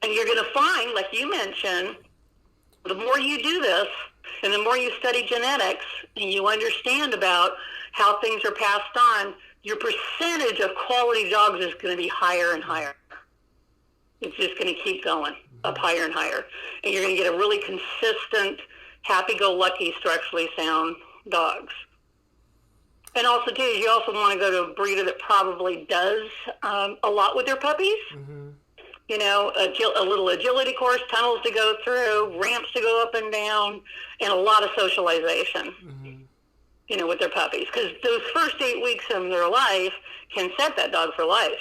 And you're going to find, like you mentioned, the more you do this and the more you study genetics and you understand about how things are passed on, your percentage of quality dogs is going to be higher and higher. It's just going to keep going up higher and higher. And you're going to get a really consistent, happy-go-lucky, structurally sound dogs. And also, too, you also want to go to a breeder that probably does a lot with their puppies. You know, a little agility course, tunnels to go through, ramps to go up and down, and a lot of socialization, you know, with their puppies. Because those first 8 weeks of their life can set that dog for life.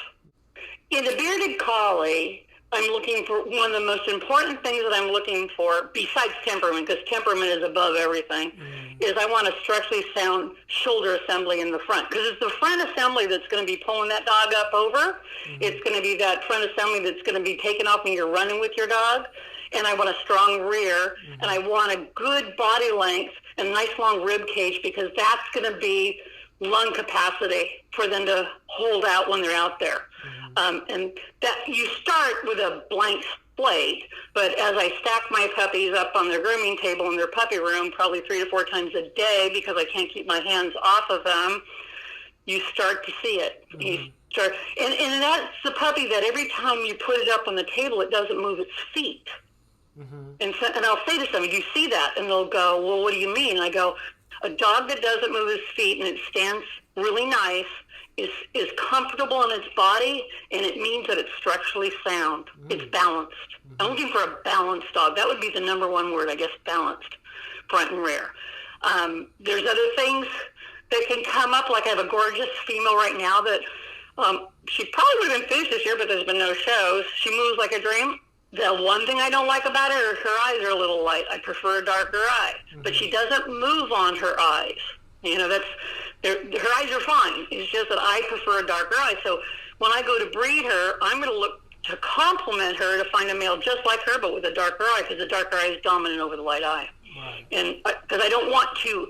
In the bearded collie, I'm looking for one of the most important things that I'm looking for, besides temperament, because temperament is above everything, is I want a structurally sound shoulder assembly in the front. Because it's the front assembly that's going to be pulling that dog up over. It's going to be that front assembly that's going to be taken off when you're running with your dog. And I want a strong rear, and I want a good body length and nice long rib cage, because that's going to be lung capacity for them to hold out when they're out there. And that you start with a blank slate, but as I stack my puppies up on their grooming table in their puppy room probably 3 to 4 times a day because I can't keep my hands off of them, you start to see it. You start, and that's the puppy that every time you put it up on the table, it doesn't move its feet. And I'll say to somebody, do you see that? And they'll go, well, what do you mean? I go, a dog that doesn't move his feet and it stands really nice is comfortable in its body, and it means that it's structurally sound. It's balanced. I'm looking for a balanced dog. That would be the number one word, I guess, balanced, front and rear. There's other things that can come up, like I have a gorgeous female right now that she probably would have been finished this year, but there's been no shows. She moves like a dream. The one thing I don't like about her is her eyes are a little light. I prefer a darker eye. But she doesn't move on her eyes. You know, her eyes are fine. It's just that I prefer a darker eye. So when I go to breed her, I'm going to look to complement her to find a male just like her, but with a darker eye, because the darker eye is dominant over the light eye. And because I don't want to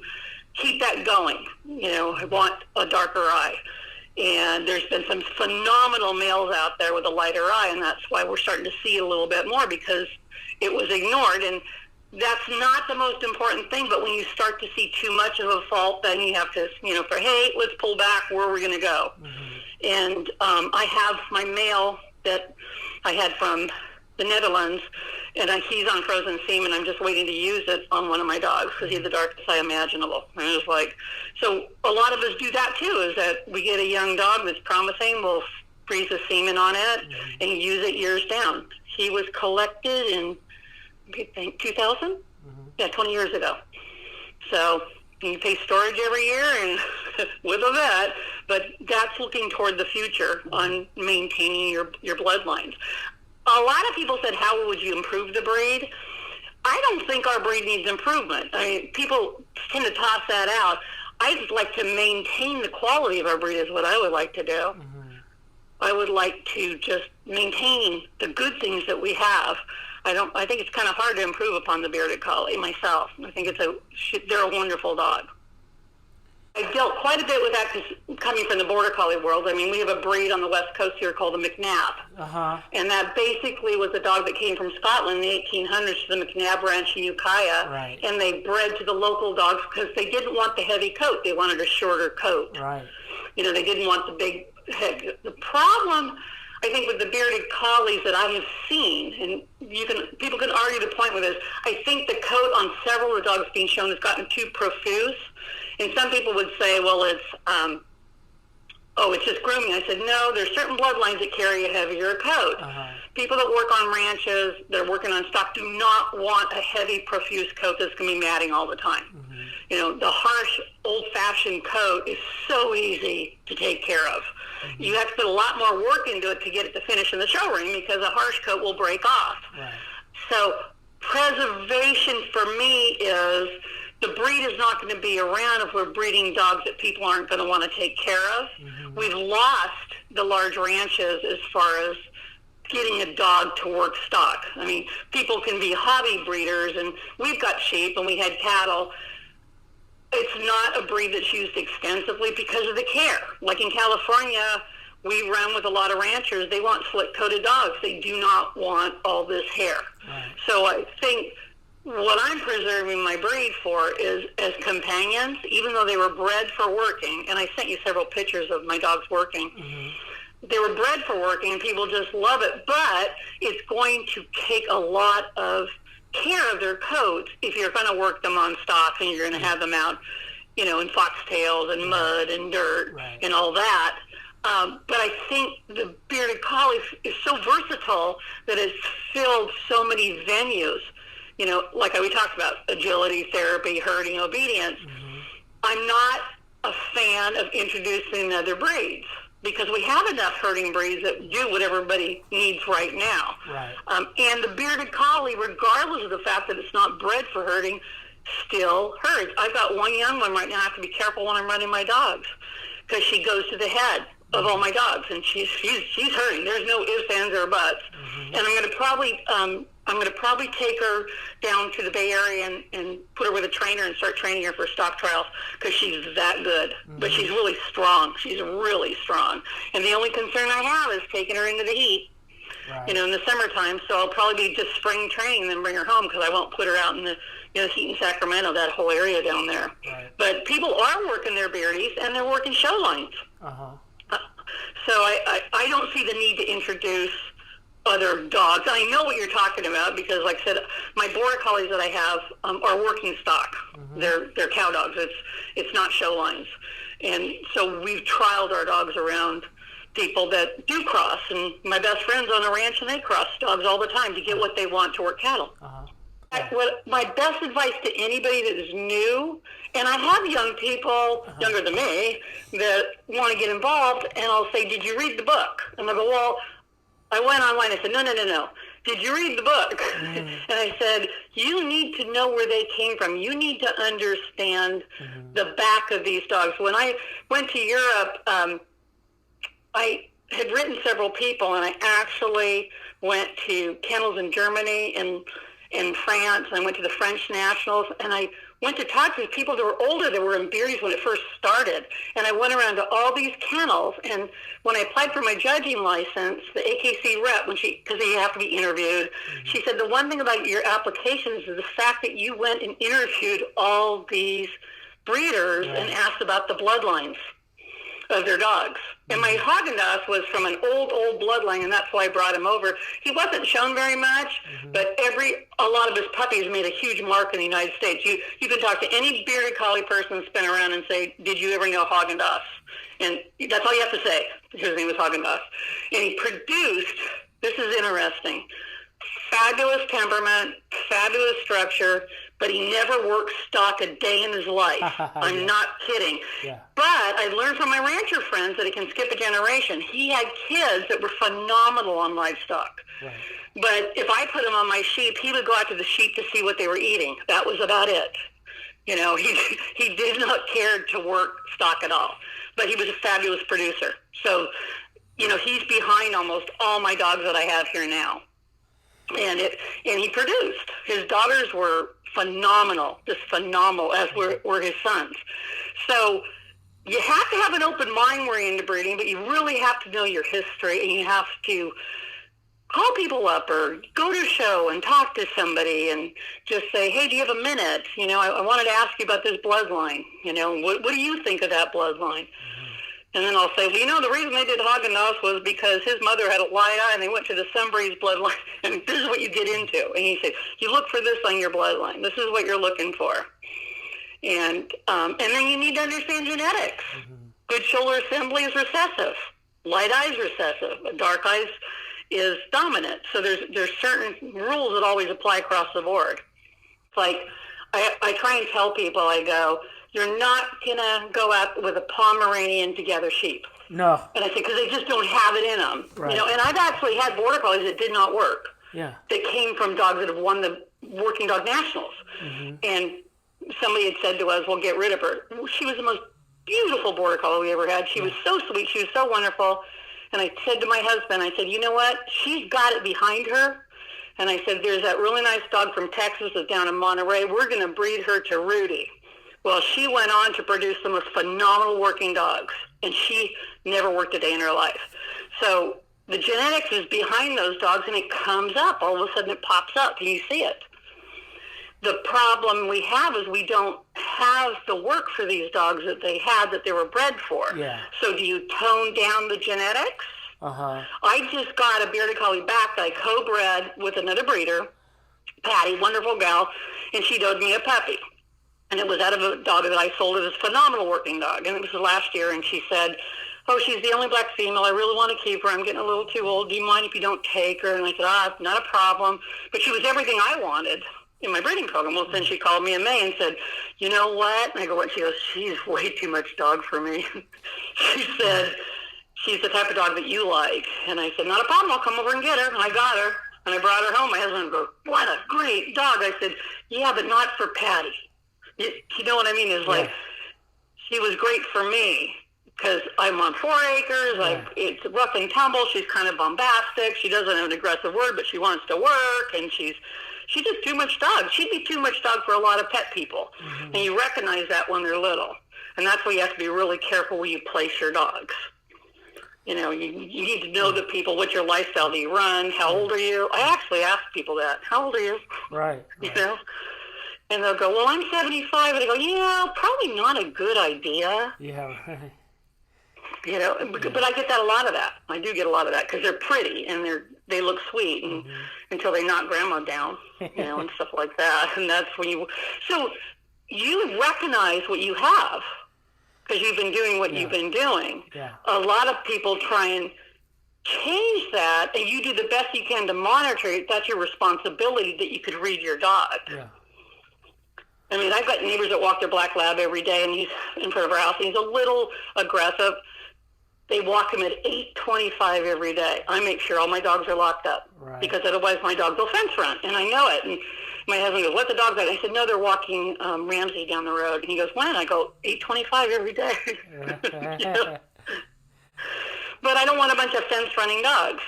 keep that going. You know, I want a darker eye. And there's been some phenomenal males out there with a lighter eye, and that's why we're starting to see it a little bit more, because it was ignored. And that's not the most important thing, but when you start to see too much of a fault, then you have to, you know, hey, let's pull back. Where are we going to go? And I have my male that I had from the Netherlands, and he's on frozen semen. I'm just waiting to use it on one of my dogs because he had the darkest eye imaginable. And I was like, so a lot of us do that too, is that we get a young dog that's promising, we'll freeze the semen on it and use it years down. He was collected in, I think, 2000? Yeah, 20 years ago. So you pay storage every year and with a vet, but that's looking toward the future on maintaining your bloodlines. A lot of people said, how would you improve the breed? I don't think our breed needs improvement. I mean, people tend to toss that out. I'd like to maintain the quality of our breed is what I would like to do. I would like to just maintain the good things that we have. I think it's kind of hard to improve upon the bearded collie myself. I think they're a wonderful dog. I dealt quite a bit with that because coming from the border collie world, I mean, we have a breed on the west coast here called the McNab. And that basically was a dog that came from Scotland in the 1800s to the McNab Ranch in Ukiah. And they bred to the local dogs because they didn't want the heavy coat. They wanted a shorter coat. You know, they didn't want the big head. The problem, I think, with the bearded collies that I have seen, and people can argue the point with this, I think the coat on several of the dogs being shown has gotten too profuse. And some people would say, well, it's just grooming. I said, no, there's certain bloodlines that carry a heavier coat. People that work on ranches, they're working on stock, do not want a heavy, profuse coat that's going to be matting all the time. You know, the harsh, old-fashioned coat is so easy to take care of. You have to put a lot more work into it to get it to finish in the show ring because a harsh coat will break off. So preservation for me is the breed is not going to be around if we're breeding dogs that people aren't going to want to take care of. We've lost the large ranches as far as getting a dog to work stock. I mean, people can be hobby breeders, and we've got sheep and we had cattle. It's not a breed that's used extensively because of the care. Like in California, we run with a lot of ranchers. They want slick-coated dogs. They do not want all this hair. Right. So I think what I'm preserving my breed for is as companions, even though they were bred for working, and I sent you several pictures of my dogs working. They were bred for working, and people just love it, but it's going to take a lot of care of their coats if you're going to work them on stock and you're going to have them out, in foxtails and mud and dirt and all that. But I think the bearded collie is so versatile that it's filled so many venues. Like we talked about, agility, therapy, herding, obedience. I'm not a fan of introducing other breeds because we have enough herding breeds that do what everybody needs right now. Right. And the bearded collie, regardless of the fact that it's not bred for herding, still herds. I've got one young one right now. I have to be careful when I'm running my dogs because she goes to the head of all my dogs, and she's herding. There's no ifs, ands, or buts. And I'm going to probably take her down to the Bay Area and put her with a trainer and start training her for stock trials because she's that good. But she's really strong. She's really strong. And the only concern I have is taking her into the heat, in the summertime. So I'll probably be just spring training and then bring her home because I won't put her out in the heat in Sacramento, that whole area down there. Right. But people are working their beardies and they're working show lines. So I don't see the need to introduce other dogs. I know what you're talking about because, like I said, my border collies that I have are working stock. They're cow dogs. It's not show lines. And so we've trialed our dogs around people that do cross. And my best friends on the ranch, and they cross dogs all the time to get what they want to work cattle. What my best advice to anybody that is new, and I have young people, younger than me, that want to get involved, and I'll say, did you read the book? And they'll go, well, I went online. I said, no. Did you read the book? And I said, you need to know where they came from. You need to understand the back of these dogs. When I went to Europe, I had written several people, and I actually went to kennels in Germany and in France. I went to the French Nationals, and I went to talk to people that were older that were in beardies when it first started. And I went around to all these kennels, and when I applied for my judging license, the AKC rep, because you have to be interviewed, she said, the one thing about your applications is the fact that you went and interviewed all these breeders and asked about the bloodlines of their dogs. And my Haagen-Dazs was from an old bloodline, and that's why I brought him over. He wasn't shown very much, but a lot of his puppies made a huge mark in the United States. You can talk to any bearded collie person that's been around and say, did you ever know Haagen-Dazs? And that's all you have to say. His name was Haagen-Dazs. And he produced, this is interesting, fabulous temperament, fabulous structure, but he never worked stock a day in his life. I'm not kidding. But I learned from my rancher friends that he can skip a generation. He had kids that were phenomenal on livestock. But if I put him on my sheep, he would go out to the sheep to see what they were eating. That was about it. He did not care to work stock at all. But he was a fabulous producer. So, he's behind almost all my dogs that I have here now. And he produced. His daughters were phenomenal, just phenomenal, as were his sons. So you have to have an open mind when you're into breeding, but you really have to know your history, and you have to call people up or go to a show and talk to somebody and just say, hey, do you have a minute? I wanted to ask you about this bloodline. What do you think of that bloodline? And then I'll say, well, the reason they did Haagen-Dazs was because his mother had a white eye, and they went to the Sunbreeze bloodline, and this is what you get into. And he said, you look for this on your bloodline. This is what you're looking for. And then you need to understand genetics. Good shoulder assembly is recessive. Light eyes recessive. Dark eyes is dominant. So there's certain rules that always apply across the board. It's like I try and tell people, I go, you're not going to go out with a Pomeranian to gather sheep. No. And I say, because they just don't have it in them. Right. And I've actually had border collies that did not work. Yeah. That came from dogs that have won the Working Dog Nationals. And somebody had said to us, well, get rid of her. She was the most beautiful border collie we ever had. She was so sweet. She was so wonderful. And I said to my husband, I said, you know what? She's got it behind her. And I said, there's that really nice dog from Texas that's down in Monterey. We're going to breed her to Rudy. Well, she went on to produce the most phenomenal working dogs. and she never worked a day in her life. So the genetics is behind those dogs, and it comes up. All of a sudden it pops up, and you see it. The problem we have is we don't have the work for these dogs that they had, that they were bred for. Yeah. So do you tone down the genetics? Uh-huh. I just got a bearded collie back that I co-bred with another breeder, Patty, wonderful gal, and she owed me a puppy. And it was out of a dog that I sold. It was a phenomenal working dog. And it was last year, and she said, oh, she's the only black female. I really want to keep her. I'm getting a little too old. Do you mind if you don't take her? And I said, not a problem. But she was everything I wanted in my breeding program. Well, then she called me in May and said, you know what? And I go, what? She goes, she's way too much dog for me. She said, she's the type of dog that you like. And I said, not a problem. I'll come over and get her. And I got her. And I brought her home. My husband goes, what a great dog. I said, yeah, but not for Patty. You know what I mean? It's like, she was great for me because I'm on 4 acres. It's rough and tumble. She's kind of bombastic. She doesn't have an aggressive word, but she wants to work. And she's just too much dog. She'd be too much dog for a lot of pet people. Mm-hmm. And you recognize that when they're little. And that's why you have to be really careful where you place your dogs. You know, you need to know the people, what's your lifestyle? Do you run? How old are you? I actually ask people that. How old are you? Right. You know? And they'll go, well, I'm 75. And I go, yeah, probably not a good idea. Yeah. You know, but I get that a lot of that. I do get a lot of that because they're pretty and they look sweet and until they knock grandma down, you know, and stuff like that. And that's when so you recognize what you have because you've been doing what you've been doing. Yeah. A lot of people try and change that, and you do the best you can to monitor it. That's your responsibility that you could read your dog. Yeah. I mean, I've got neighbors that walk their black lab every day, and he's in front of our house, and he's a little aggressive. They walk him at 8:25 every day. I make sure all my dogs are locked up because otherwise my dogs will fence run, and I know it. And my husband goes, what the dogs are? I said, no, they're walking Ramsey down the road. And he goes, when? I go, 8:25 every day. You know? But I don't want a bunch of fence-running dogs.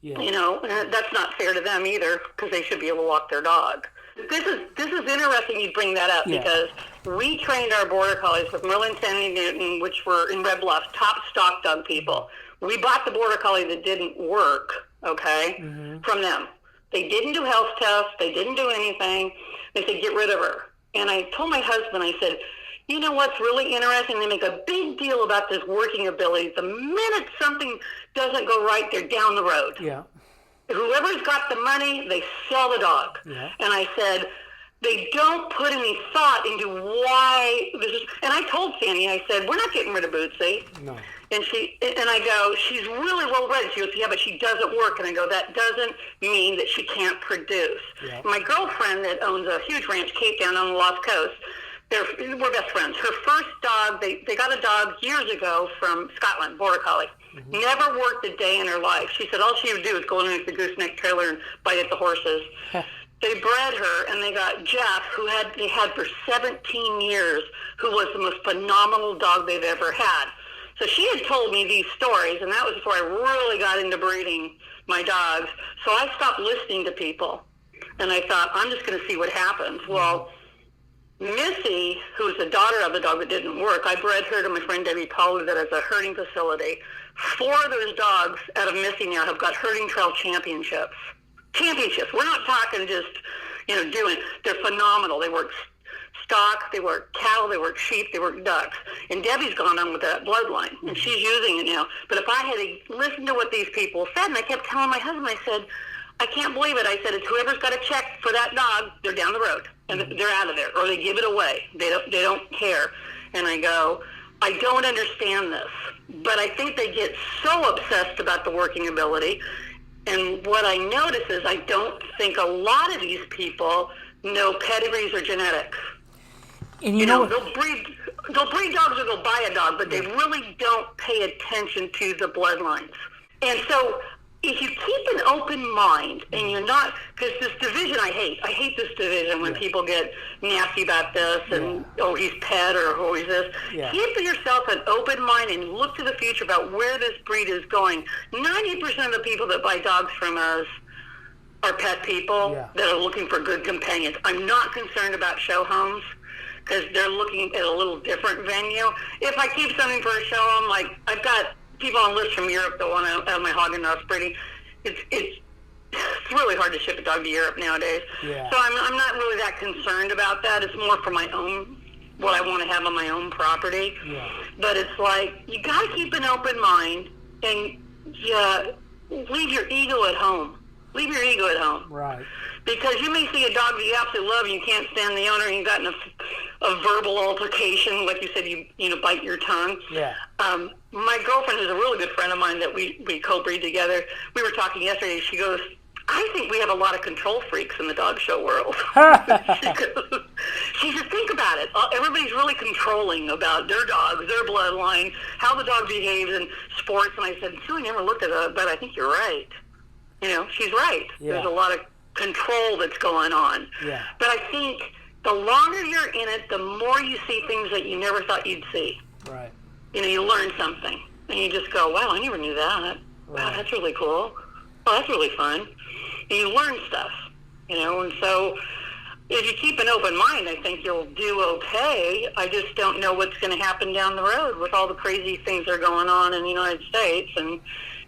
Yeah. You know, and that's not fair to them either because they should be able to walk their dog. This is interesting you bring that up because we trained our Border Collies with Merlin, Sandy Newton, which were in Red Bluff, top stock dog people. We bought the Border Collie that didn't work, from them. They didn't do health tests. They didn't do anything. They said, get rid of her. And I told my husband, I said, you know what's really interesting? They make a big deal about this working ability. The minute something doesn't go right, they're down the road. Yeah. Whoever's got the money, they sell the dog. Yeah. And I said, they don't put any thought into why this is. And I told Sandy, I said, we're not getting rid of Bootsy. No. And I go, she's really well bred. She goes, yeah, but she doesn't work. And I go, that doesn't mean that she can't produce. Yeah. My girlfriend that owns a huge ranch, Cape Town on the Lost Coast, we're best friends. Her first dog, they got a dog years ago from Scotland, Border Collie. Mm-hmm. Never worked a day in her life. She said all she would do is go underneath the gooseneck trailer and bite at the horses. They bred her, and they got Jeff, who they had for 17 years, who was the most phenomenal dog they've ever had. So she had told me these stories, and that was before I really got into breeding my dogs. So I stopped listening to people, and I thought, I'm just going to see what happens. Well, Missy, who's the daughter of the dog that didn't work, I bred her to my friend Debbie Pollard that has a herding facility. 4 of those dogs out of Missy now have got herding trail championships. We're not talking just, they're phenomenal. They work stock, they work cattle, they work sheep, they work ducks. And Debbie's gone on with that bloodline, and she's using it now. But if I had to listen to what these people said, and I kept telling my husband, I said, I can't believe it. I said, it's whoever's got a check for that dog, they're down the road, and they're out of there, or they give it away. They don't care. And I go, I don't understand this, but I think they get so obsessed about the working ability. And what I notice is I don't think a lot of these people know pedigrees or genetics. And you know they'll breed dogs or they'll buy a dog, but they really don't pay attention to the bloodlines. And so if you keep an open mind and you're not, because this division I hate this division when people get nasty about this and, oh, he's pet or oh, he's this. Yeah. Keep yourself an open mind and look to the future about where this breed is going. 90% of the people that buy dogs from us are pet people that are looking for good companions. I'm not concerned about show homes because they're looking at a little different venue. If I keep something for a show, I'm like, I've got people on lists from Europe that want to have my Haagen-Dazs breeding. It's really hard to ship a dog to Europe nowadays. Yeah. So I'm not really that concerned about that. It's more for my own, what I want to have on my own property. Yeah. But it's like, you got to keep an open mind and leave your ego at home. Leave your ego at home. Right. Because you may see a dog that you absolutely love and you can't stand the owner and you've gotten a verbal altercation, like you said, you know, bite your tongue. Yeah. My girlfriend, who's a really good friend of mine that we co-breed together, we were talking yesterday. She goes, I think we have a lot of control freaks in the dog show world. She said, think about it. Everybody's really controlling about their dogs, their bloodline, how the dog behaves in sports. And I said, Sue, never looked at that, but I think you're right. You know, she's right. Yeah. There's a lot of control that's going on. Yeah. But I think the longer you're in it, the more you see things that you never thought you'd see. Right. You know, you learn something. And you just go, wow, I never knew that. Wow, Right. that's really cool. Oh, that's really fun. And you learn stuff, you know. And so if you keep an open mind, I think you'll do okay. I just don't know what's going to happen down the road with all the crazy things that are going on in the United States. And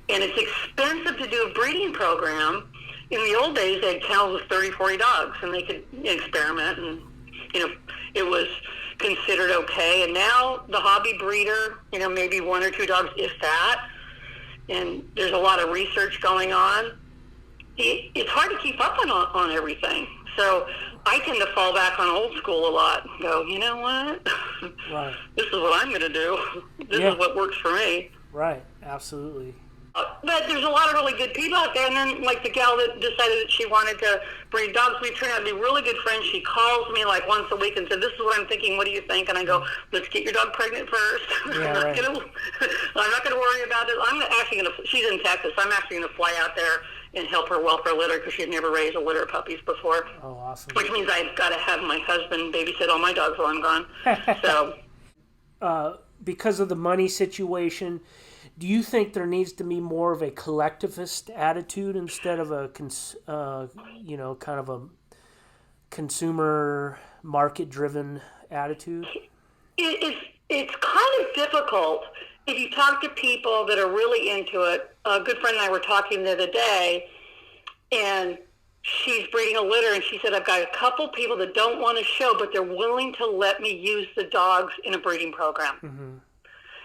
it's expensive to do a breeding program. In the old days, they had kennels with 30, 40 dogs, and they could experiment, and, you know, it was considered okay. And now the hobby breeder, you know, maybe 1 or 2 dogs, if that, and there's a lot of research going on. It's hard to keep up on everything. So I tend to fall back on old school a lot and go, you know what? Right. This is what I'm going to do. This is what works for me. Right. Absolutely. But there's a lot of really good people out there. And then, like the gal that decided that she wanted to breed dogs, we turned out to be really good friends. She calls me like once a week and said, this is what I'm thinking. What do you think? And I go, let's get your dog pregnant first. Yeah, I'm right. not going to worry about it. I'm actually going to, she's in Texas. I'm actually going to fly out there and help her welfare litter because she's never raised a litter of puppies before. Oh, awesome. Which means I've got to have my husband babysit all my dogs while I'm gone. So, because of the money situation, do you think there needs to be more of a collectivist attitude instead of a, kind of a consumer market-driven attitude? It's kind of difficult if you talk to people that are really into it. A good friend and I were talking the other day, and she's breeding a litter, and she said, I've got a couple people that don't want to show, but they're willing to let me use the dogs in a breeding program. Mm-hmm.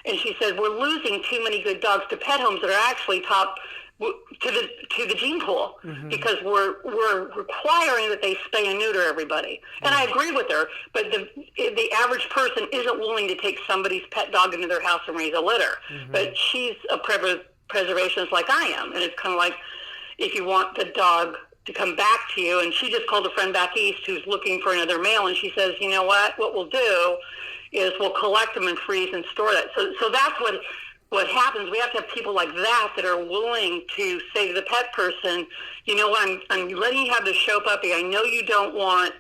And she said, we're losing too many good dogs to pet homes that are actually top to the gene pool, mm-hmm. because we're requiring that they spay and neuter everybody. And I agree with her, but the average person isn't willing to take somebody's pet dog into their house and raise a litter. Mm-hmm. But she's a preservationist like I am, and it's kind of like if you want the dog to come back to you, and she just called a friend back east who's looking for another male, and she says, you know what we'll do is we'll collect them and freeze and store that. So that's what happens. We have to have people like that are willing to say to the pet person, you know what, I'm letting you have the show puppy. I know you don't want,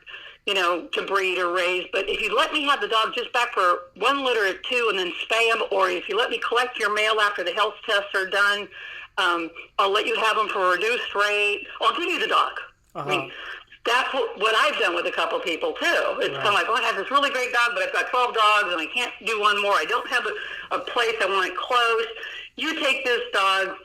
to breed or raise, but if you let me have the dog just back for 1 litter or 2 and then spay them, or if you let me collect your male after the health tests are done, I'll let you have them for a reduced rate. I'll give you the dog. Uh-huh. I mean, that's what I've done with a couple people, too. It's kind of like, I have this really great dog, but I've got 12 dogs, and I can't do one more. I don't have a place. I want it close. You take this dog.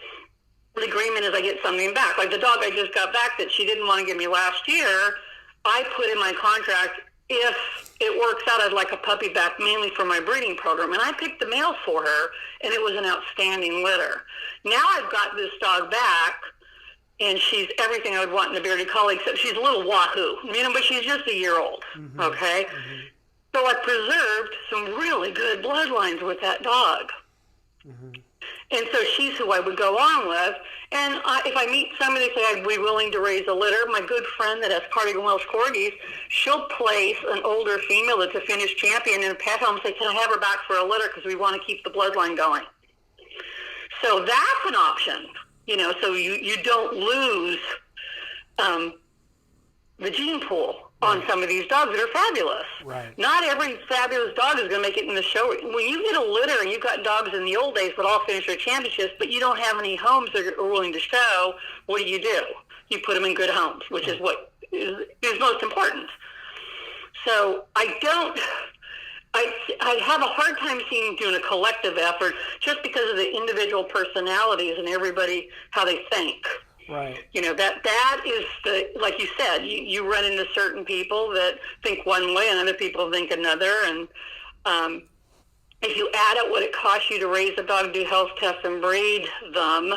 The agreement is I get something back. Like the dog I just got back that she didn't want to give me last year, I put in my contract, if it works out, I'd like a puppy back mainly for my breeding program. And I picked the male for her, and it was an outstanding litter. Now I've got this dog back, and she's everything I would want in a bearded collie, except she's a little wahoo, but she's just a year old, mm-hmm. Okay? Mm-hmm. So I preserved some really good bloodlines with that dog. Mm-hmm. And so she's who I would go on with. And if I meet somebody say I'd be willing to raise a litter, my good friend that has Cardigan Welsh Corgis, she'll place an older female that's a finished champion in a pet home and say, can I have her back for a litter because we want to keep the bloodline going. So that's an option. So you don't lose the gene pool on some of these dogs that are fabulous. Right. Not every fabulous dog is going to make it in the show. When you get a litter and you've got dogs in the old days that all finish their championships, but you don't have any homes that are willing to show, what do? You put them in good homes, which is what is most important. So I have a hard time seeing doing a collective effort just because of the individual personalities and everybody, how they think. Right. That is like you said, you run into certain people that think one way and other people think another. And if you add up what it costs you to raise a dog, do health tests and breed them,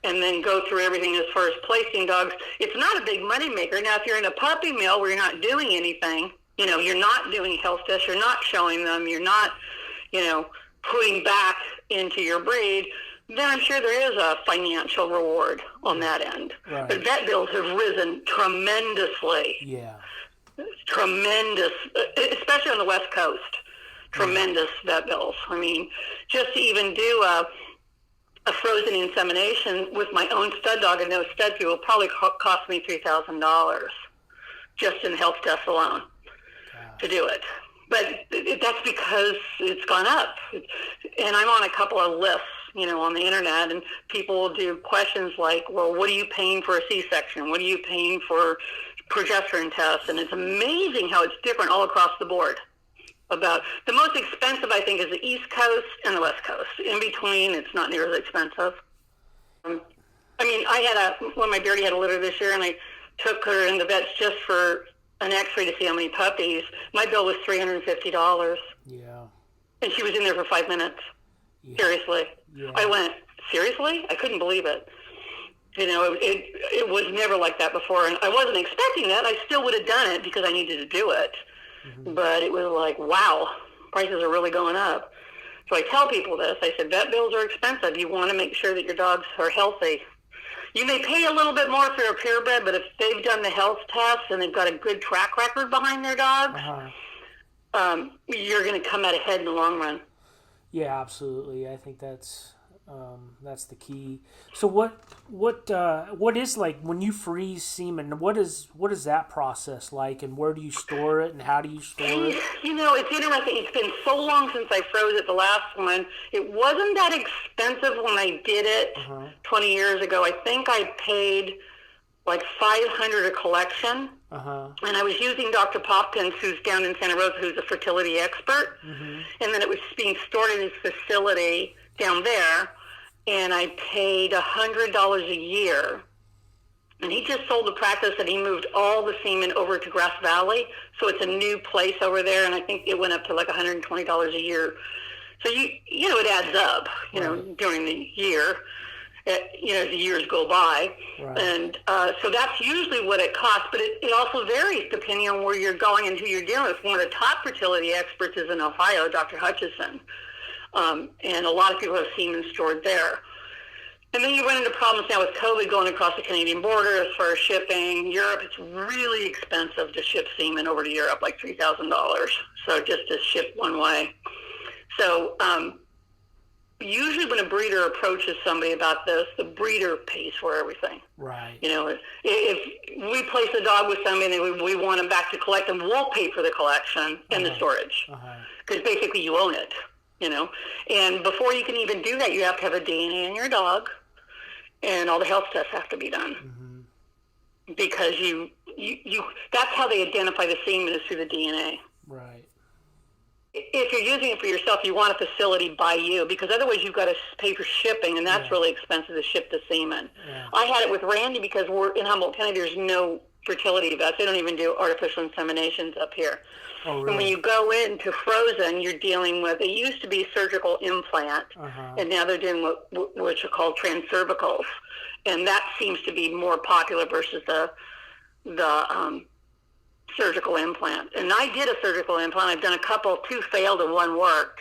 and then go through everything as far as placing dogs, it's not a big moneymaker. Now, if you're in a puppy mill where you're not doing anything, you're not doing health tests, you're not showing them, you're not, putting back into your breed, then I'm sure there is a financial reward on that end. Right. But vet bills have risen tremendously. Yeah. Tremendous, especially on the West Coast. Tremendous vet bills. I mean, just to even do a frozen insemination with my own stud dog and no stud fee will probably cost me $3,000 just in health tests alone to do it. But that's because it's gone up. And I'm on a couple of lists, on the internet, and people will do questions like, well, what are you paying for a C-section? What are you paying for progesterone tests? And it's amazing how it's different all across the board. About the most expensive, I think, is the East Coast and the West Coast. In between, it's not near as expensive. I had when my Beardy had a litter this year, and I took her in the vets just for an X-ray to see how many puppies. My bill was $350. Yeah. And she was in there for 5 minutes. Yeah. Seriously. Yeah. I went, seriously? I couldn't believe it. It was never like that before, and I wasn't expecting that. I still would have done it because I needed to do it. Mm-hmm. But it was like, wow, prices are really going up. So I tell people this. I said, vet bills are expensive. You want to make sure that your dogs are healthy. You may pay a little bit more if they're a purebred, but if they've done the health tests and they've got a good track record behind their dogs, you're going to come out ahead in the long run. Yeah, absolutely. I think that's the key. So what is, like, when you freeze semen, what is that process like, and where do you store it, and how do you store it? It's interesting. It's been so long since I froze it, the last one. It wasn't that expensive when I did it 20 years ago. I think I paid like $500 a collection. And I was using Dr. Popkins, who's down in Santa Rosa, who's a fertility expert. And then it was being stored in his facility down there, and I paid $100 a year. And he just sold the practice, and he moved all the semen over to Grass Valley, so it's a new place over there, and I think it went up to like $120 a year. So it adds up, during the year, as the years go by. Right. And so that's usually what it costs, but it also varies depending on where you're going and who you're dealing with. One of the top fertility experts is in Ohio, Dr. Hutchison. And a lot of people have semen stored there. And then you run into problems now with COVID going across the Canadian border as far as shipping. Europe, it's really expensive to ship semen over to Europe, like $3,000. So just to ship one way. So usually when a breeder approaches somebody about this, the breeder pays for everything. Right. If we place a dog with somebody and we want them back to collect them, we'll pay for the collection and the storage. Because basically you own it. And before you can even do that, you have to have a DNA in your dog, and all the health tests have to be done. Because you that's how they identify the semen, is through the DNA. Right. If you're using it for yourself, you want a facility by you, because otherwise you've got to pay for shipping, and that's really expensive to ship the semen. Yeah. I had it with Randy because we're in Humboldt County. There's no fertility vets. They don't even do artificial inseminations up here. Oh, really? And when you go into frozen, you're dealing with, it used to be surgical implant, and now they're doing what are called transcervicals. And that seems to be more popular versus the surgical implant. And I did a surgical implant. I've done a couple, 2 failed and 1 worked.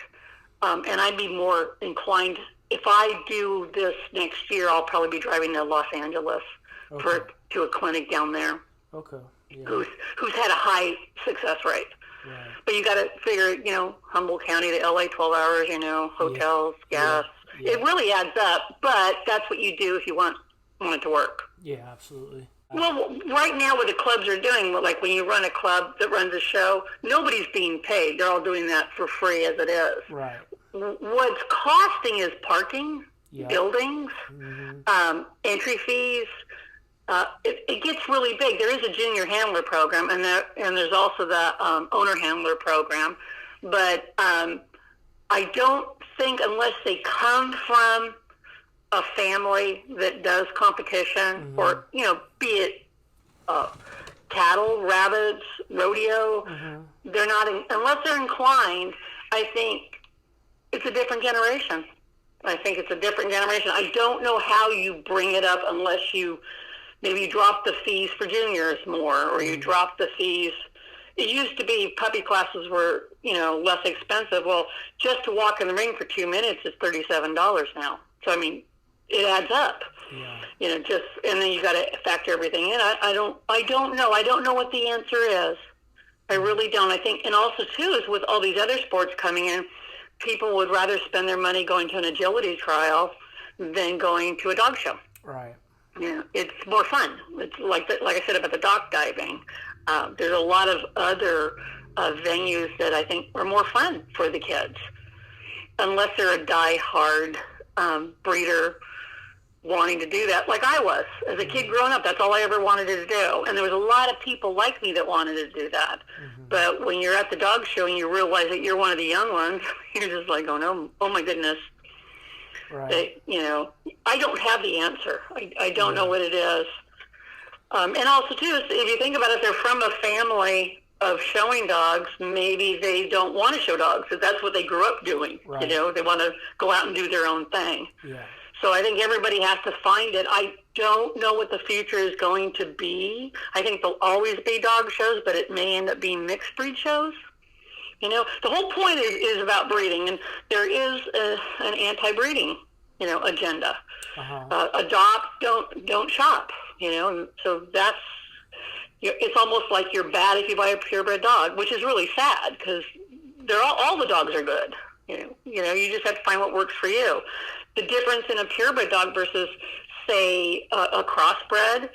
And I'd be more inclined, if I do this next year, I'll probably be driving to Los Angeles to a clinic down there. Okay. Yeah. Who's had a high success rate. Right. But you got to figure, Humboldt County to LA, 12 hours, hotels, gas. Yeah. It really adds up, but that's what you do if you want it to work. Yeah, absolutely. Well, right now what the clubs are doing, like when you run a club that runs a show, nobody's being paid. They're all doing that for free as it is. Right. What's costing is parking, buildings, entry fees, it gets really big. There is a junior handler program, and there's also the owner handler program. But I don't think, unless they come from a family that does competition, or be it cattle, rabbits, rodeo, they're not unless they're inclined. I think it's a different generation. I think it's a different generation. I don't know how you bring it up unless you maybe drop the fees for juniors more, or you drop the fees. It used to be puppy classes were, less expensive. Well, just to walk in the ring for 2 minutes is $37 now. So, I mean, it adds up. Yeah. And then you got to factor everything in. I don't know. I don't know what the answer is. I really don't. I think, and also too, is with all these other sports coming in, people would rather spend their money going to an agility trial than going to a dog show. Right. Yeah, it's more fun. It's like I said about the dock diving. There's a lot of other venues that I think are more fun for the kids, unless they're a die-hard breeder wanting to do that, like I was. As a kid growing up, that's all I ever wanted to do. And there was a lot of people like me that wanted to do that. But when you're at the dog show and you realize that you're one of the young ones, you're just like, oh no, oh my goodness. Right. I don't have the answer. I don't know what it is. And also, too, if you think about it, they're from a family of showing dogs. Maybe they don't want to show dogs, because that's what they grew up doing. Right. They want to go out and do their own thing. Yeah. So I think everybody has to find it. I don't know what the future is going to be. I think there'll always be dog shows, but it may end up being mixed breed shows. The whole point is about breeding, and there is an anti-breeding, agenda. Adopt, don't shop, and so that's, it's almost like you're bad if you buy a purebred dog, which is really sad, because all the dogs are good. You just have to find what works for you. The difference in a purebred dog versus, say, a crossbred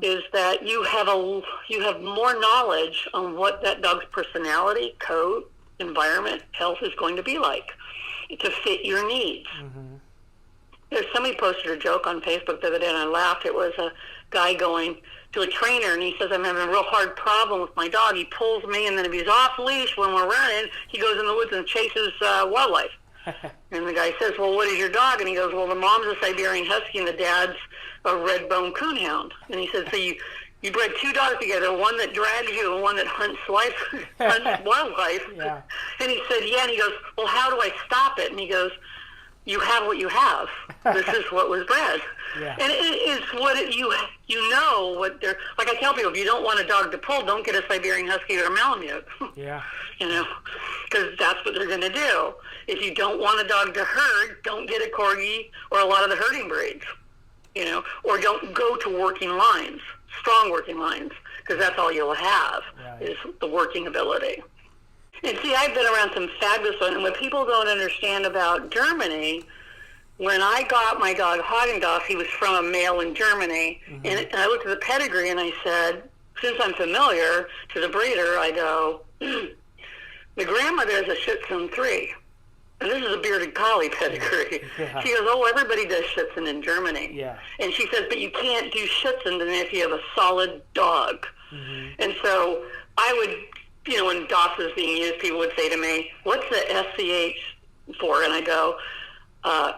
is that you have more knowledge on what that dog's personality, coat, environment, health is going to be like to fit your needs. There's somebody posted a joke on Facebook the other day, and I laughed. It was a guy going to a trainer, and he says, I'm having a real hard problem with my dog. He pulls me, and then if he's off leash when we're running, he goes in the woods and chases wildlife. And the guy says, well, what is your dog? And he goes, well, the mom's a Siberian Husky and the dad's a red-bone coonhound. And he said, so you bred two dogs together, one that drags you and one that hunts wildlife. Yeah. And he said, yeah. And he goes, well, how do I stop it? And he goes, you have what you have. This is what was bred. Yeah. And it is what what they're, like I tell people, if you don't want a dog to pull, don't get a Siberian Husky or a Malamute. Yeah. Because that's what they're going to do. If you don't want a dog to herd, don't get a Corgi or a lot of the herding breeds, or don't go to working lines, strong working lines, because that's all you'll have is the working ability. And see, I've been around some fabulous ones, and what people don't understand about Germany, when I got my dog Haagen-Dazs, he was from a male in Germany, and I looked at the pedigree and I said, since I'm familiar to the breeder, I go, the grandmother is a Shih Tzu 3, and this is a bearded collie pedigree. Yeah. She goes, oh, everybody does Shih Tzu in Germany. Yeah. And she says, but you can't do Shih Tzu if you have a solid dog. And so I would, when DOS is being used, people would say to me, what's the SCH for? And I go,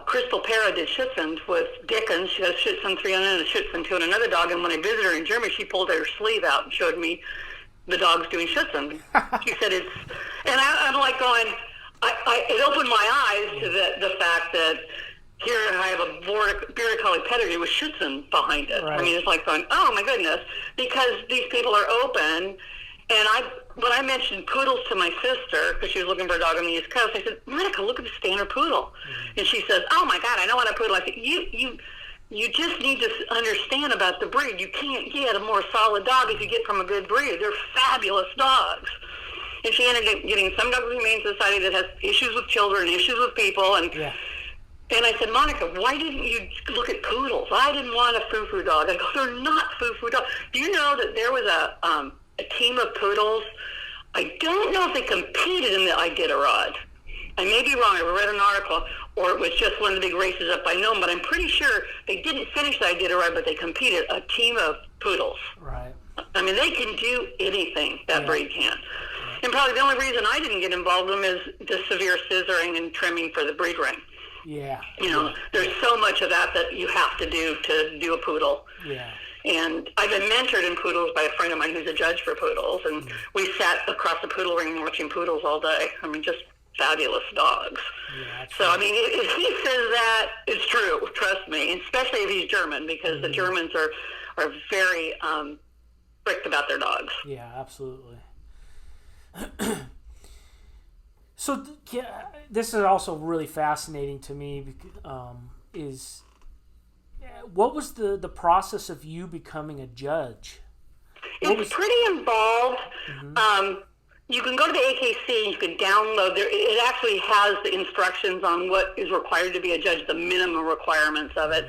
Crystal Para did Shih Tzus with Dickens. She has Shih Tzu 3 and a Shih Tzu 2 and another dog. And when I visited her in Germany, she pulled her sleeve out and showed me the dogs doing Shih Tzu. She said and I'm like going, it opened my eyes to the fact that here I have a bearded collie pedigree with Shih Tzu behind it. Right. I mean, it's like going, oh my goodness, because these people are open. And when I mentioned poodles to my sister, because she was looking for a dog on the East Coast, I said, Monica, look at the standard poodle. And she says, oh my God, I know what a poodle. I said, you just need to understand about the breed. You can't get a more solid dog if you get from a good breed. They're fabulous dogs. And she ended up getting some dogs in the Humane Society that has issues with children, issues with people. And I said, Monica, why didn't you look at poodles? I didn't want a foo-foo dog. I go, they're not foo-foo dogs. Do you know that there was a team of poodles? I don't know if they competed in the Iditarod. I may be wrong. I read an article or it was just one of the big races up by Nome, but I'm pretty sure they didn't finish the Iditarod, but they competed, a team of poodles. Right. I mean, they can do anything, that breed can. And probably the only reason I didn't get involved in them is the severe scissoring and trimming for the breed ring. Yeah. You know, there's so much of that you have to do a poodle. Yeah. And I've been mentored in poodles by a friend of mine who's a judge for poodles, and we sat across the poodle ring watching poodles all day. I mean, just fabulous dogs. Yeah, so, I mean, if he says that, it's true, trust me, especially if he's German, because the Germans are very strict about their dogs. Yeah, absolutely. So this is also really fascinating to me. Is what was the process of you becoming a judge? It's pretty involved. You can go to the AKC and you can download there. It actually has the instructions on what is required to be a judge, the minimum requirements of it.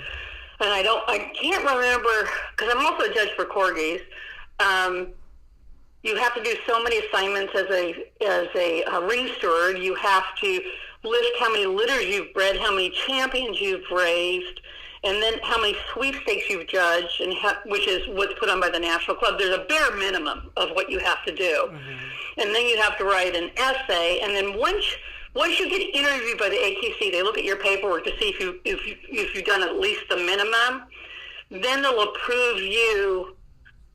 And I can't remember, because I'm also a judge for Corgis. You have to do so many assignments as a ring steward. You have to list how many litters you've bred, how many champions you've raised, and then how many sweepstakes you've judged, and which is what's put on by the National Club. There's a bare minimum of what you have to do. And then you have to write an essay, and then once you get interviewed by the AKC, they look at your paperwork to see if you've done at least the minimum. Then they'll approve you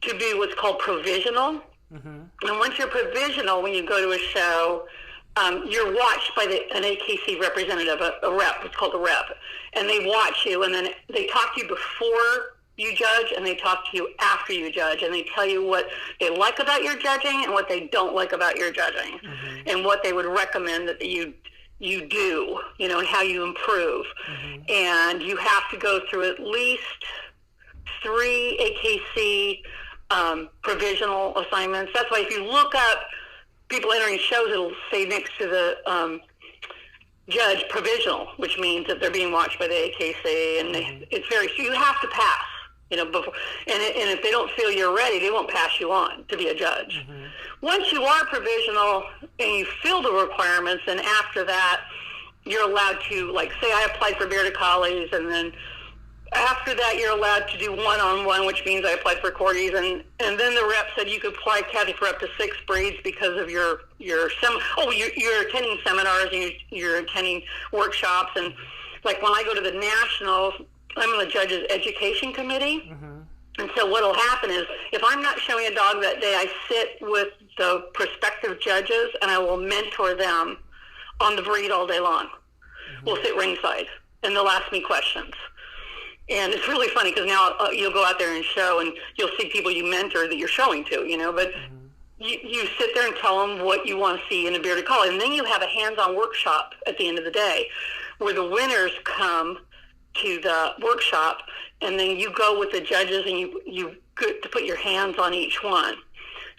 to be what's called provisional. And once you're provisional, when you go to a show, you're watched by an AKC representative, a rep. It's called a rep. And they watch you, and then they talk to you before you judge, and they talk to you after you judge, and they tell you what they like about your judging and what they don't like about your judging, and what they would recommend that you do, you know, and how you improve. And you have to go through at least 3 AKC provisional assignments. That's why if you look up people entering shows, it'll say next to the judge provisional, which means that they're being watched by the AKC, and it's very, so you have to pass, you know, before, and if they don't feel you're ready, they won't pass you on to be a judge. Once you are provisional and you fill the requirements, and after that, you're allowed to, like, say I applied for bearded collies, and then after that, you're allowed to do one-on-one, which means I applied for Corgis, and then the rep said you could apply, Kathy, for up to 6 breeds because of you're attending seminars and you're attending workshops, and like when I go to the nationals, I'm on the judges' education committee, and so what'll happen is if I'm not showing a dog that day, I sit with the prospective judges and I will mentor them on the breed all day long. We'll sit ringside and they'll ask me questions. And it's really funny because now you'll go out there and show, and you'll see people you mentor that you're showing to, you know, but you sit there and tell them what you want to see in a bearded collie. And then you have a hands-on workshop at the end of the day where the winners come to the workshop, and then you go with the judges and you get to put your hands on each one.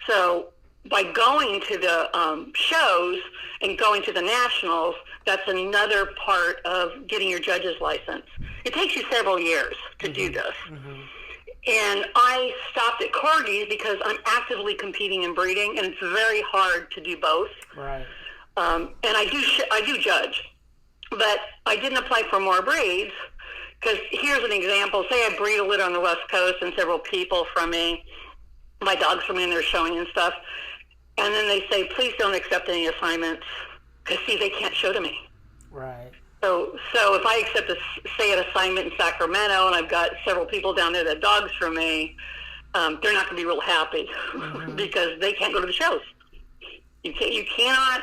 So by going to the shows and going to the nationals, that's another part of getting your judge's license. It takes you several years to do this. And I stopped at Corgis because I'm actively competing in breeding, and it's very hard to do both. Right. And I do judge, but I didn't apply for more breeds because here's an example. Say I breed a litter on the West Coast, and several people from me, my dogs from me, and they're showing and stuff, and then they say, please don't accept any assignments because, see, they can't show to me. Right. So if I accept, an assignment in Sacramento, and I've got several people down there that have dogs for me, they're not going to be real happy because they can't go to the shows. You cannot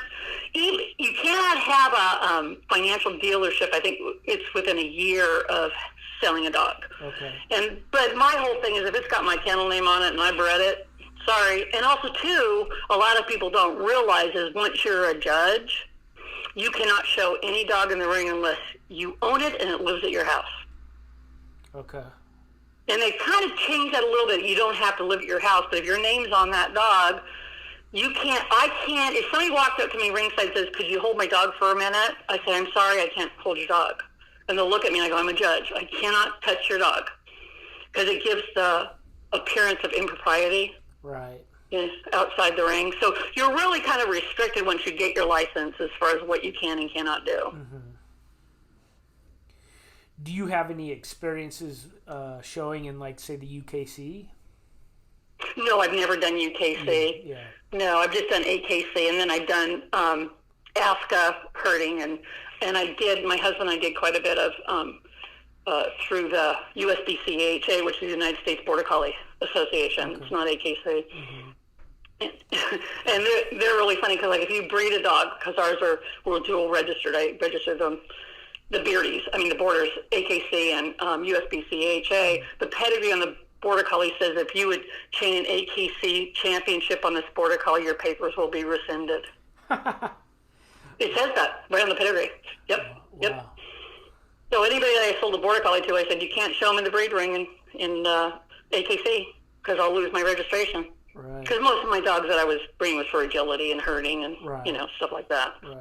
have a financial dealership. I think it's within a year of selling a dog. Okay. But my whole thing is if it's got my kennel name on it and I bred it, sorry. And also too, a lot of people don't realize is once you're a judge, you cannot show any dog in the ring unless you own it and it lives at your house. Okay. And they kind of changed that a little bit. You don't have to live at your house, but if your name's on that dog, I can't, if somebody walks up to me ringside and says, could you hold my dog for a minute? I say, I'm sorry, I can't hold your dog. And they'll look at me and I go, I'm a judge. I cannot touch your dog because it gives the appearance of impropriety. Right. Outside the ring. So you're really kind of restricted once you get your license as far as what you can and cannot do. Do you have any experiences showing in, like, say, the UKC? No, I've never done UKC. Yeah. No, I've just done AKC, and then I've done ASCA herding, and my husband and I did quite a bit of through the USBCHA, which is the United States Border Collie Association. Okay. It's not AKC. Mm-hmm. And they're really funny because, like, if you breed a dog, because we're dual registered. I registered them, the Beardies, the Borders, AKC and USBCHA. The pedigree on the Border Collie says if you would chain an AKC championship on this Border Collie, your papers will be rescinded. It says that right on the pedigree. Yep. Wow. Yep. So anybody that I sold a Border Collie to, I said, you can't show them in the breed ring in AKC because I'll lose my registration. Right. Because most of my dogs that I was breeding was for agility and herding and, stuff like that. Right.